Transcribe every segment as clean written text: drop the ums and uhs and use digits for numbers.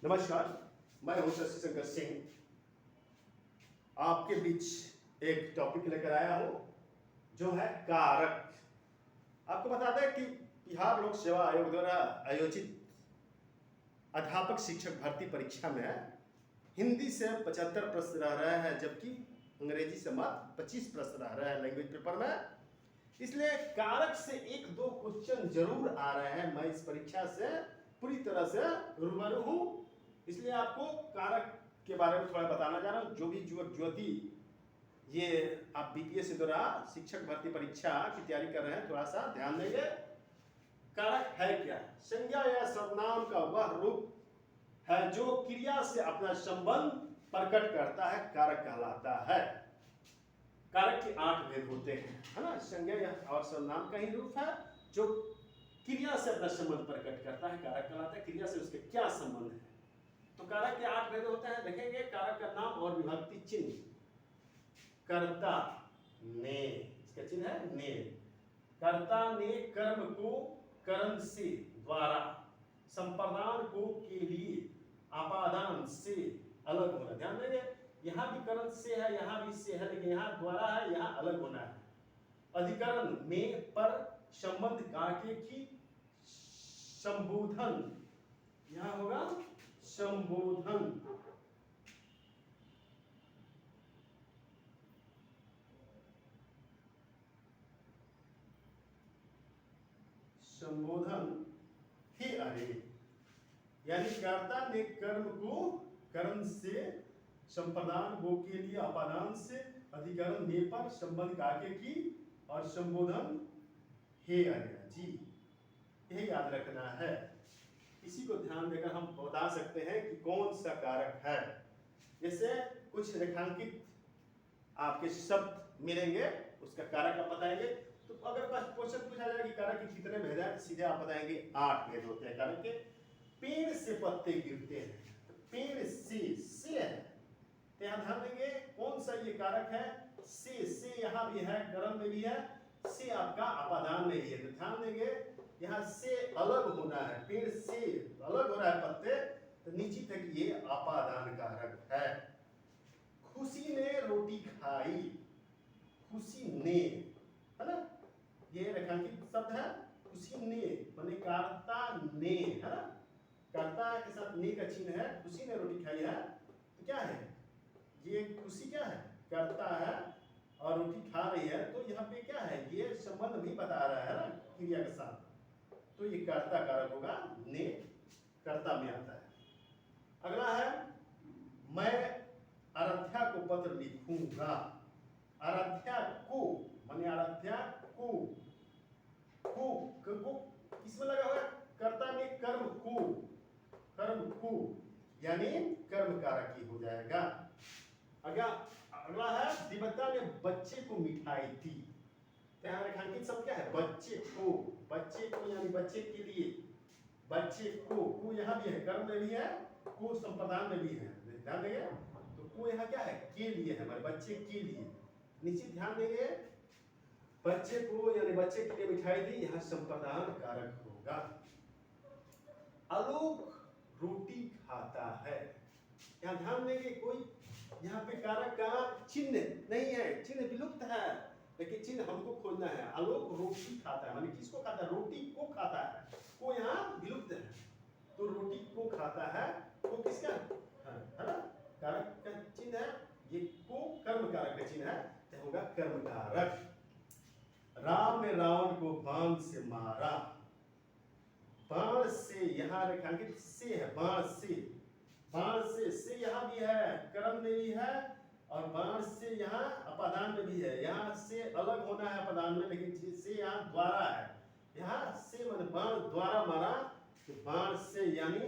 नमस्कार, मैं हूं शशि शंकर सिंह। आपके बीच एक टॉपिक लेकर आया हूं जो है कारक। आपको बता दें कि बिहार लोक सेवा आयोग द्वारा आयोजित अध्यापक शिक्षक भर्ती परीक्षा में हिंदी से 75 प्रश्न रह रहे हैं, जबकि अंग्रेजी से मात्र 25 प्रश्न रह रहे हैं लैंग्वेज पेपर में। इसलिए कारक से एक दो क्वेश्चन जरूर आ रहे हैं। मैं इस परीक्षा से पूरी तरह से रूबरू हूं, इसलिए आपको कारक के बारे में थोड़ा बताना जा रहा हूं। जो भी युवक युवती ये आप बीपीएससी द्वारा शिक्षक भर्ती परीक्षा की तैयारी कर रहे हैं, थोड़ा सा ध्यान देंगे। कारक है क्या? संज्ञा या सर्वनाम का वह रूप है जो क्रिया से अपना संबंध प्रकट करता है, कारक कहलाता है। कारक के 8 भेद होते हैं, है ना। संज्ञा और सर्वनाम का ही रूप है जो क्रिया से अपना संबंध प्रकट करता है, कारक कहलाता है। क्रिया से उसके क्या संबंध है? तो कारक के 8 भेद होते हैं, देखेंगे। कारक का नाम और विभक्ति चिन्ह। कर्ता ने, इसका चिन्ह है ने। कर्ता ने कर्म को करण से द्वारा, संप्रदान को के लिए, अपादान से अलग होना। ध्यान देंगे, यहां भी करण से है, यहां भी से है, लेकिन यहां द्वारा है, यहां अलग होना है। अधिकरण में पर संबंध काके की संबोधन, यहां होगा संबोधन। संबोधन ही अरे, यानी कर्ता ने कर्म को कर्म से, संप्रदान वो के लिए, अपादान से, अधिकरण ने पर संबंध काके की, और संबोधन हे अरे जी। यही याद रखना है। इसी को ध्यान देकर हम बता सकते हैं कि कौन सा कारक है। जैसे कुछ रेखांकित आपके शब्द मिलेंगे, उसका कारक आप बताएंगे। तो अगर क्वेश्चन पूछा जाए कि कारक के कितने भेद हैं, सीधे आप बताएंगे 8 भेद होते हैं कारक के। पेड़ से पत्ते गिरते हैं, तो पेड़ से है, तो यहां ध्यान देंगे कौन सा ये कारक है। से यहां भी है, कर्म में भी है, से आपका अपादान में भी है। तो ध्यान देंगे यहां से अलग होना है, पेड़ से अलग हो रहा है पत्ते, तो निश्चित है कि ये अपादान कारक है। खुशी ने रोटी खाई, खुशी ने, है ना, ये रेखांकित शब्द है। खुशी ने माने कर्ता ने, है ना, कर्ता के साथ ने का चिन्ह है। खुशी ने रोटी खाई है, तो क्या है ये? खुशी क्या है? कर्ता है और रोटी खा रही है, तो यहाँ पे क्या है? ये संबंध भी बता रहा है ना क्रिया के साथ, तो ये कर्ता कारक होगा, ने कर्ता में आता है। अगला है, मैं आराध्या को पत्र लिखूंगा। आराध्या को माने आराध्या को किसमें लगा हुआ है? कर्ता में कर्म को, यानी कर्म कारक ही हो जाएगा। अगला है, दिवता ने बच्चे को मिठाई दी। यहाँ रेखांकित शब्द क्या है? बच्चे को यानी बच्चे के लिए, बच्चे को यहाँ भी है, कर्म में भी है, को संप्रदान में भी है। ध्यान देंगे, तो को यहाँ क्या है? के लिए है, हमारे बच्चे के लिए। निश्चित ध्यान देंगे, बच्चे को यानी बच्चे के लिए मिठाई दी, यहाँ संप्रदान कारक होगा। आलोक रोटी खाता है, यहाँ ध्यान देंगे कोई यहाँ पे कारक का चिन्ह नहीं है, चिन्ह विलुप्त है, लेकिन चिन्ह हमको खोजना है। आलोक रोटी खाता है, माने किसको खाता है? रोटी को खाता है, को यहाँ विलुप्त है, तो रोटी को खाता है, को किसका है ना, कारक का चिन्ह है। ये को कर्म कारक का चिन्ह है, तो होगा कर्म कारक। राम ने रावण को बाण से मारा। बाण से यहाँ रेखांकित से है, बाण से यहाँ भी है, कर्म में भी है, और बाण से यहाँ अपादान में भी है। यहाँ से अलग होना है अपादान में, लेकिन से यहाँ द्वारा है। यहाँ से माने बाण द्वारा मारा, तो बाण से यानी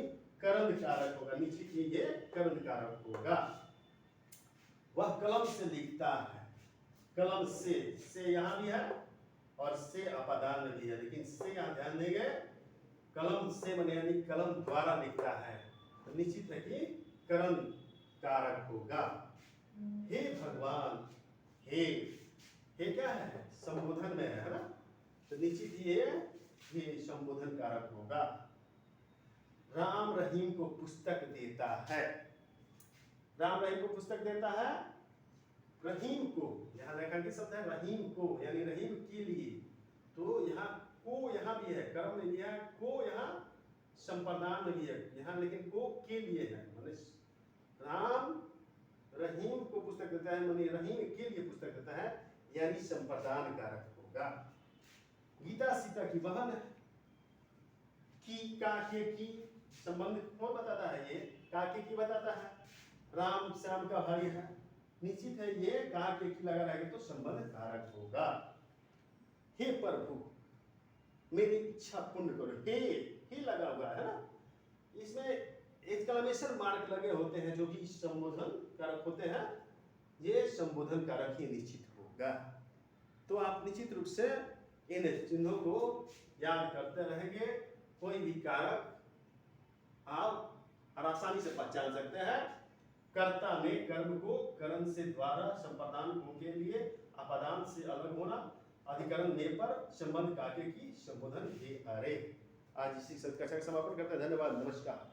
करण कारक होगा, नीचे की ये करण कारक होगा। वह कलम से लिखता है, कलम से यहाँ भी है और से अपादान में भी है, लेकिन से यहाँ ध्यान देंगे कलम से माने यानी कलम द्वारा लिखता है, तो निश्चित है कि करण कारक होगा। हे भगवान, हे क्या है? संबोधन में है ना, तो निश्चित ये संबोधन कारक होगा। राम रहीम को पुस्तक देता है। राम रहीम को पुस्तक देता है। रहीम को, यहाँ रेखांकित शब्द है रहीम को, यानी रहीम के लिए। तो यहाँ को यहाँ भी है, कर्म में लिया है, को यहाँ संप्रदान में भी है यहाँ, लेकिन को के लिए है। माने राम रहीम को पुस्तक देता है, माने रहीम के लिए पुस्तक देता है, यानी संप्रदान कारक होगा। गीता सीता की बहन है। की का के की संबंध कौन बताता है? ये का के की बताता है। राम श्याम का भाई है, निश्चित है ये का के की लगा रहेगा तो संबंध कारक होगा। हे प्रभु मेरी इच्छा पूर्ण करो, हे लगा हुआ है ना, इसमें एक्सक्लेमेशन मार्क लगे होते हैं जो कि संबोधन कारक होते हैं, ये संबोधन कारक ही निश्चित होगा। तो आप निश्चित रूप से इन चिन्हों को याद करते रहेंगे। कोई भी कारक आप आसानी से पहचान सकते हैं। कर्ता में कर्म को करण से द्वारा संप्रदान को के लिए अपादान से अलग होना, अधिकरण ने पर संबंध काके की संबोधन हे अरे। आज इसी कक्षा का समापन करते हैं। धन्यवाद, नमस्कार।